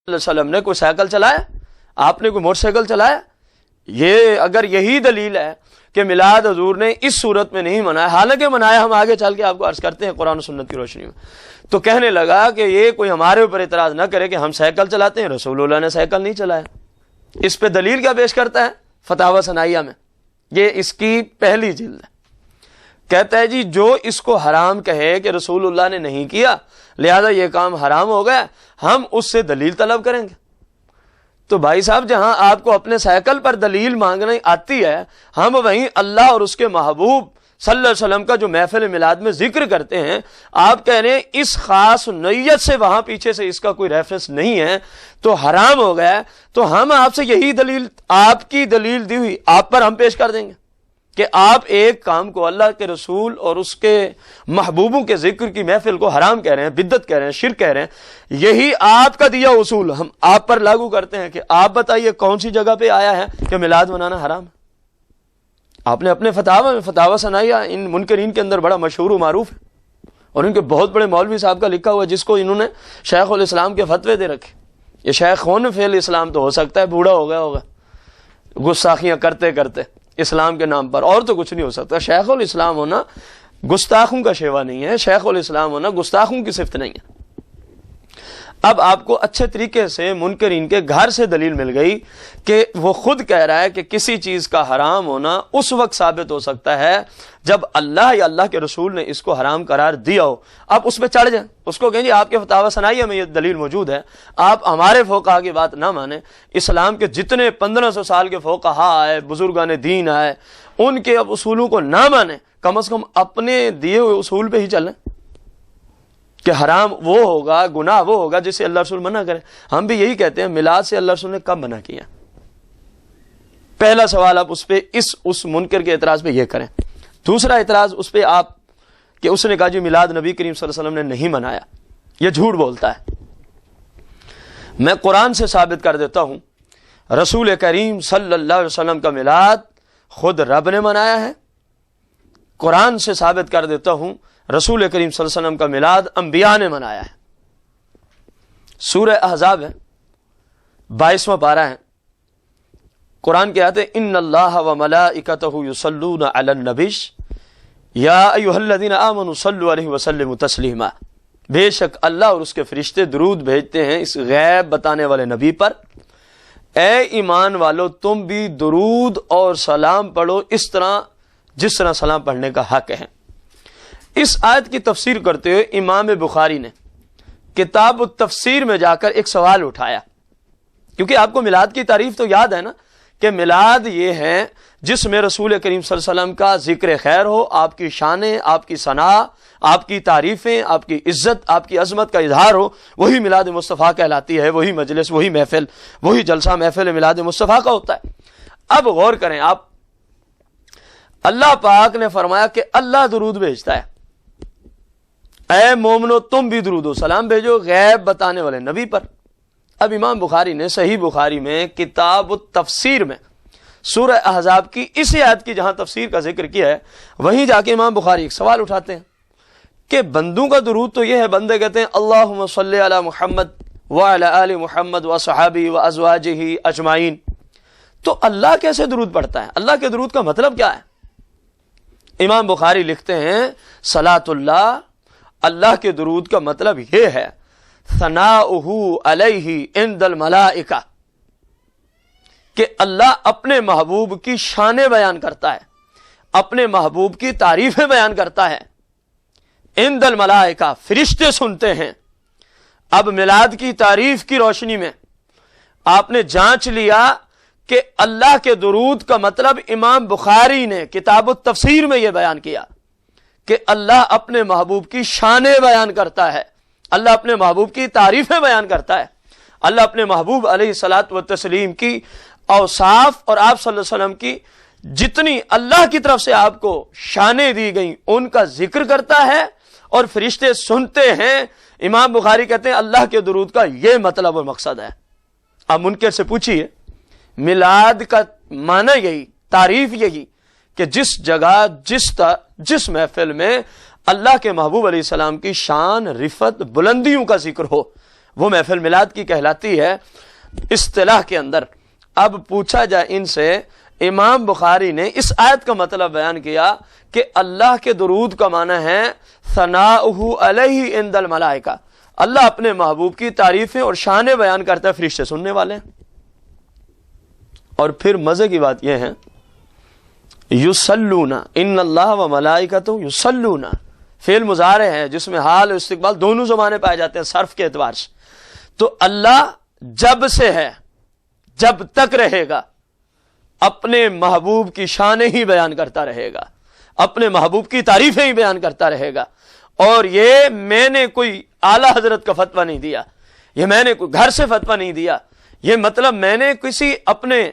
علیہ وسلم نے کوئی سائیکل چلایا؟ آپ نے کوئی موٹر سائیکل چلایا؟ یہ اگر یہی دلیل ہے کہ میلاد حضور نے اس صورت میں نہیں منایا، حالانکہ منایا، ہم آگے چل کے آپ کو عرض کرتے ہیں قرآن و سنت کی روشنی میں، تو کہنے لگا کہ یہ کوئی ہمارے اوپر اعتراض نہ کرے کہ ہم سائیکل چلاتے ہیں، رسول اللہ نے سائیکل نہیں چلایا۔ اس پہ دلیل کیا پیش کرتا ہے فتاوی ثنائیہ میں؟ یہ اس کی پہلی جلد ہے۔ کہتا ہے جی جو اس کو حرام کہے کہ رسول اللہ نے نہیں کیا لہذا یہ کام حرام ہو گیا، ہم اس سے دلیل طلب کریں گے۔ تو بھائی صاحب جہاں آپ کو اپنے سائیکل پر دلیل مانگنے آتی ہے، ہم وہیں اللہ اور اس کے محبوب صلی اللہ علیہ وسلم کا جو محفل میلاد میں ذکر کرتے ہیں، آپ کہہ رہے ہیں اس خاص نوعیت سے وہاں پیچھے سے اس کا کوئی ریفرنس نہیں ہے تو حرام ہو گیا، تو ہم آپ سے یہی دلیل، آپ کی دلیل دی ہوئی آپ پر ہم پیش کر دیں گے کہ آپ ایک کام کو اللہ کے رسول اور اس کے محبوبوں کے ذکر کی محفل کو حرام کہہ رہے ہیں، بدعت کہہ رہے ہیں، شرک کہہ رہے ہیں، یہی آپ کا دیا اصول ہم آپ پر لاگو کرتے ہیں کہ آپ بتائیے کون سی جگہ پہ آیا ہے کہ میلاد منانا حرام ہے؟ آپ نے اپنے فتاوی ثنائیہ ان منکرین کے اندر بڑا مشہور و معروف ہے، اور ان کے بہت بڑے مولوی صاحب کا لکھا ہوا جس کو انہوں نے شیخ الاسلام کے فتوے دے رکھے۔ یہ شیخ خون فی الاسلام تو ہو سکتا ہے بوڑھا ہو گیا ہوگا گستاخیاں کرتے کرتے اسلام کے نام پر، اور تو کچھ نہیں ہو سکتا۔ شیخ الاسلام ہونا گستاخوں کا شیوا نہیں ہے، شیخ الاسلام ہونا گستاخوں کی صفت نہیں ہے۔ اب آپ کو اچھے طریقے سے منکرین کے گھر سے دلیل مل گئی کہ وہ خود کہہ رہا ہے کہ کسی چیز کا حرام ہونا اس وقت ثابت ہو سکتا ہے جب اللہ یا اللہ کے رسول نے اس کو حرام قرار دیا ہو۔ آپ اس پہ چڑھ جائیں، اس کو کہیں جی آپ کے فتاوی ثنائیہ میں یہ دلیل موجود ہے، آپ ہمارے فقہا کی بات نہ مانیں، اسلام کے جتنے 1500 سال کے فقہا آئے، بزرگان دین آئے، ان کے اب اصولوں کو نہ مانیں، کم از کم اپنے دیے ہوئے اصول پہ ہی چلیں کہ حرام وہ ہوگا، گناہ وہ ہوگا جسے اللہ رسول منع کرے۔ ہم بھی یہی کہتے ہیں میلاد سے اللہ رسول نے کب منع کیا؟ پہلا سوال آپ اس پہ اس منکر کے اعتراض پہ یہ کریں۔ دوسرا اعتراض اس پہ آپ کہ اس نے کہا جی میلاد نبی کریم صلی اللہ علیہ وسلم نے نہیں منایا، یہ جھوٹ بولتا ہے۔ میں قرآن سے ثابت کر دیتا ہوں رسول کریم صلی اللہ علیہ وسلم کا میلاد خود رب نے منایا ہے۔ قرآن سے ثابت کر دیتا ہوں رسول کریم صلی اللہ علیہ وسلم کا میلاد انبیاء نے منایا ہے۔ سورہ احزاب ہے، 22واں پارہ ہے، قرآن کی آیت ہے ان اللہ وملائکتہ یصلون علی النبی یا ایھا الذین آمنوا صلوا علیہ وسلموا تسلیما، بے شک اللہ اور اس کے فرشتے درود بھیجتے ہیں اس غیب بتانے والے نبی پر، اے ایمان والو تم بھی درود اور سلام پڑھو اس طرح جس طرح سلام پڑھنے کا حق ہے۔ اس آیت کی تفسیر کرتے ہوئے امام بخاری نے کتاب التفسیر میں جا کر ایک سوال اٹھایا، کیونکہ آپ کو میلاد کی تعریف تو یاد ہے نا کہ میلاد یہ ہے جس میں رسول کریم صلی اللہ علیہ وسلم کا ذکر خیر ہو، آپ کی شانیں، آپ کی ثنا، آپ کی تعریفیں، آپ کی عزت، آپ کی عظمت کا اظہار ہو، وہی میلاد مصطفیٰ کہلاتی ہے، وہی مجلس، وہی محفل، وہی جلسہ محفل میلاد مصطفیٰ کا ہوتا ہے۔ اب غور کریں آپ، اللہ پاک نے فرمایا کہ اللہ درود بھیجتا ہے، اے مومنو تم بھی درود و سلام بھیجو غیب بتانے والے نبی پر۔ اب امام بخاری نے صحیح بخاری میں کتاب التفسیر میں سورہ احزاب کی اس آیت کی جہاں تفسیر کا ذکر کیا ہے، وہیں جا کے امام بخاری ایک سوال اٹھاتے ہیں کہ بندوں کا درود تو یہ ہے، بندے کہتے ہیں اللہم صلی علی محمد وعلی آل محمد وصحابہ وازواجہ اجمعین، تو اللہ کیسے درود پڑھتا ہے؟ اللہ کے درود کا مطلب کیا ہے؟ امام بخاری لکھتے ہیں صلاۃ اللہ، اللہ کے درود کا مطلب یہ ہے ثناؤہ علیہ عند الملائکہ، کہ اللہ اپنے محبوب کی شانیں بیان کرتا ہے، اپنے محبوب کی تعریفیں بیان کرتا ہے، عند الملائکہ فرشتے سنتے ہیں۔ اب میلاد کی تعریف کی روشنی میں آپ نے جانچ لیا کہ اللہ کے درود کا مطلب امام بخاری نے کتاب التفسیر میں یہ بیان کیا کہ اللہ اپنے محبوب کی شانیں بیان کرتا ہے، اللہ اپنے محبوب کی تعریفیں بیان کرتا ہے، اللہ اپنے محبوب علیہ الصلاۃ والتسلیم کی اوصاف اور آپ صلی اللہ علیہ وسلم کی جتنی اللہ کی طرف سے آپ کو شانیں دی گئیں ان کا ذکر کرتا ہے اور فرشتے سنتے ہیں۔ امام بخاری کہتے ہیں اللہ کے درود کا یہ مطلب اور مقصد ہے۔ اب منکر سے پوچھیے، میلاد کا معنی یہی، تعریف یہی کہ جس جگہ جس محفل میں اللہ کے محبوب علیہ السلام کی شان، رفت، بلندیوں کا ذکر ہو، وہ محفل میلاد کی کہلاتی ہے اصطلاح کے اندر۔ اب پوچھا جائے ان سے، امام بخاری نے اس آیت کا مطلب بیان کیا کہ اللہ کے درود کا معنی ہے ثناؤہ علیہ عند الملائکہ، اللہ اپنے محبوب کی تعریفیں اور شانیں بیان کرتا ہے، فرشتے سننے والے ہیں۔ اور پھر مزے کی بات یہ ہے یصلون ان اللہ و ملائکتہ یصلون، فعل مضارع ہے جس میں حال و استقبال دونوں زمانے پائے جاتے ہیں صرف کے اعتبار سے۔ تو اللہ جب سے ہے، جب تک رہے گا، اپنے محبوب کی شانیں ہی بیان کرتا رہے گا، اپنے محبوب کی تعریفیں ہی بیان کرتا رہے گا۔ اور یہ میں نے کوئی اعلیٰ حضرت کا فتویٰ نہیں دیا، یہ میں نے کوئی گھر سے فتویٰ نہیں دیا، یہ مطلب میں نے کسی اپنے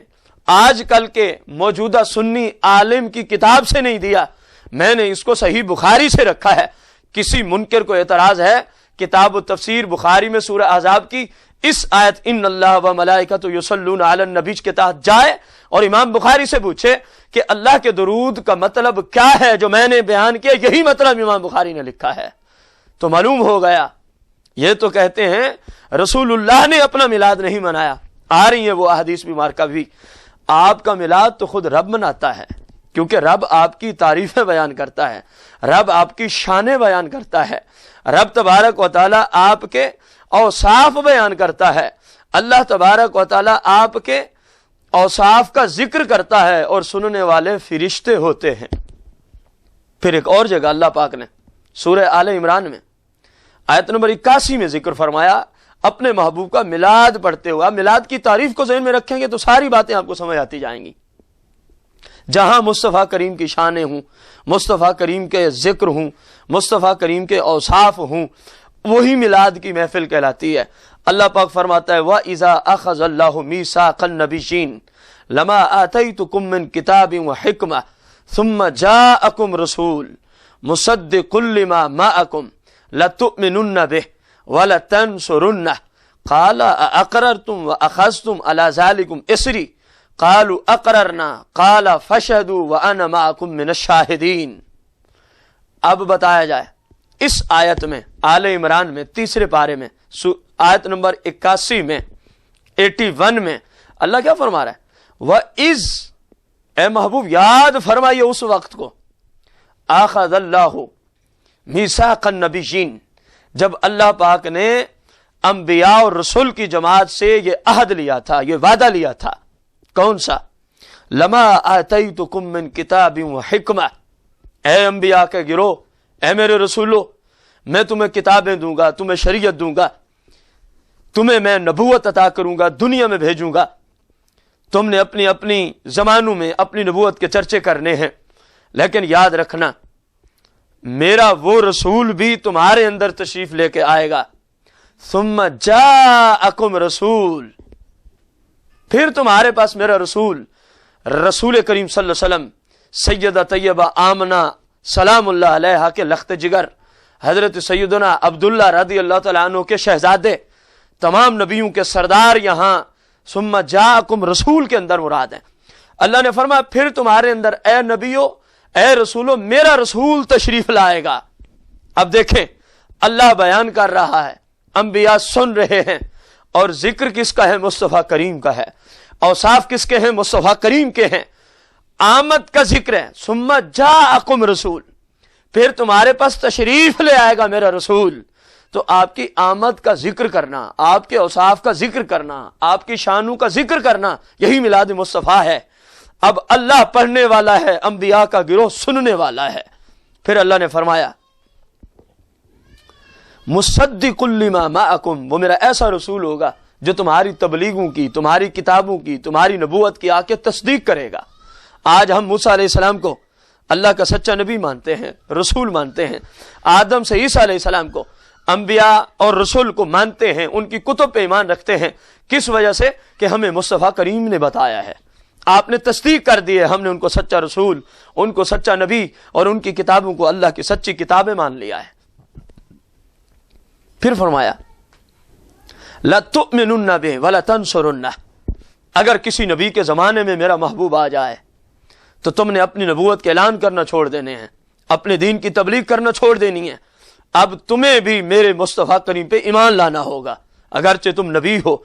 آج کل کے موجودہ سنی عالم کی کتاب سے نہیں دیا، میں نے اس کو صحیح بخاری سے رکھا ہے۔ کسی منکر کو اعتراض ہے کتاب التفسیر بخاری میں سورہ احزاب کی اس آیت ان اللہ و ملائکۃ یصلون علی النبی کے تحت جائے اور امام بخاری سے پوچھے کہ اللہ کے درود کا مطلب کیا ہے جو میں نے بیان کیا، یہی مطلب امام بخاری نے لکھا ہے، تو معلوم ہو گیا یہ تو کہتے ہیں رسول اللہ نے اپنا میلاد نہیں منایا۔ آ رہی ہیں وہ احادیث بھی مارکہ بھی، آپ کا میلاد تو خود رب مناتا ہے، کیونکہ رب آپ کی تعریفیں بیان کرتا ہے، رب آپ کی شانیں بیان کرتا ہے، رب تبارک و تعالی آپ کے اوصاف بیان کرتا ہے، اللہ تبارک و تعالی آپ کے اوصاف کا ذکر کرتا ہے اور سننے والے فرشتے ہوتے ہیں۔ پھر ایک اور جگہ اللہ پاک نے سورہ آل عمران میں آیت نمبر 81 میں ذکر فرمایا اپنے محبوب کا میلاد پڑھتے ہوا۔ میلاد کی تعریف کو ذہن میں رکھیں گے تو ساری باتیں آپ کو سمجھ آتی جائیں گی۔ جہاں مصطفیٰ کریم کی شانیں ہوں، مصطفیٰ کریم کے ذکر ہوں، مصطفیٰ کریم کے اوصاف ہوں، وہی میلاد کی محفل کہلاتی ہے۔ اللہ پاک فرماتا ہے وَإِذَا أَخَذَ اللَّهُ مِيثَاقَ النَّبِيِّينَ لَمَا آتَيْتُكُم مِّن كِتَابٍ وَحِكْمَةٍ ثُمَّ جَاءَكُمْ رَسُولٌ مُصَدِّقٌ لِّمَا مَعَكُمْ لَتُؤْمِنُنَّ بِهِ وَلَتَنصُرُنَّهُ قَالَ أَأَقْرَرْتُمْ وَأَخَذْتُمْ عَلَى ذَلِكُمْ إِصْرِي قَالُوا أَقْرَرْنَا قَالَ فَاشْهَدُوا وَأَنَا مَعَكُمْ مِنَ الشَّاهِدِينَ۔ اب بتایا جائے اس آیت میں آل عمران میں تیسرے پارے میں آیت نمبر 81 میں 81 میں اللہ کیا فرما رہا ہے وَإِذْ، اے محبوب یاد فرمائیے اس وقت کو، آخذ اللہ میثاق النبیین، جب اللہ پاک نے انبیاء اور رسول کی جماعت سے یہ عہد لیا تھا، یہ وعدہ لیا تھا، کون سا؟ لما آتیتکم من کتاب و حکمہ، اے انبیاء کے گروہ، اے میرے رسولو، میں تمہیں کتابیں دوں گا، تمہیں شریعت دوں گا، تمہیں میں نبوت عطا کروں گا، دنیا میں بھیجوں گا۔ تم نے اپنی اپنی زمانوں میں اپنی نبوت کے چرچے کرنے ہیں، لیکن یاد رکھنا میرا وہ رسول بھی تمہارے اندر تشریف لے کے آئے گا۔ ثم جاءکم رسول، پھر تمہارے پاس میرا رسول کریم صلی اللہ علیہ وسلم، سیدہ طیبہ آمنہ سلام اللہ علیہا کے لخت جگر، حضرت سیدنا عبداللہ رضی اللہ تعالیٰ عنہ کے شہزادے، تمام نبیوں کے سردار، یہاں ثم جاءکم رسول کے اندر مراد ہے۔ اللہ نے فرمایا پھر تمہارے اندر اے نبیو، اے رسولو، میرا رسول تشریف لائے گا۔ اب دیکھیں اللہ بیان کر رہا ہے، انبیاء سن رہے ہیں، اور ذکر کس کا ہے؟ مصطفیٰ کریم کا ہے۔ اوصاف کس کے ہیں؟ مصطفیٰ کریم کے ہیں۔ آمد کا ذکر ہے، ثم جاءکم رسول، پھر تمہارے پاس تشریف لے آئے گا میرا رسول۔ تو آپ کی آمد کا ذکر کرنا، آپ کے اوصاف کا ذکر کرنا، آپ کی شانوں کا ذکر کرنا، یہی میلاد مصطفیٰ ہے۔ اب اللہ پڑھنے والا ہے، انبیاء کا گروہ سننے والا ہے۔ پھر اللہ نے فرمایا مصدق لما معکم، وہ میرا ایسا رسول ہوگا جو تمہاری تبلیغوں کی، تمہاری کتابوں کی، تمہاری نبوت کی آ کے تصدیق کرے گا۔ آج ہم موسیٰ علیہ السلام کو اللہ کا سچا نبی مانتے ہیں، رسول مانتے ہیں، آدم سے عیسیٰ علیہ السلام کو انبیاء اور رسول کو مانتے ہیں، ان کی کتب پہ ایمان رکھتے ہیں۔ کس وجہ سے؟ کہ ہمیں مصطفیٰ کریم نے بتایا ہے، آپ نے تصدیق کر دی ہے، ہم نے ان کو سچا رسول، ان کو سچا نبی اور ان کی کتابوں کو اللہ کی سچی کتابیں مان لیا ہے۔ پھر فرمایا لَتُؤْمِنُنَّ بِهِ وَلَتَنصُرُنَّهُ، اگر کسی نبی کے زمانے میں میرا محبوب آ جائے تو تم نے اپنی نبوت کے اعلان کرنا چھوڑ دینے ہیں، اپنے دین کی تبلیغ کرنا چھوڑ دینی ہے۔ اب تمہیں بھی میرے مصطفیٰ کریم پہ ایمان لانا ہوگا، اگرچہ تم نبی ہو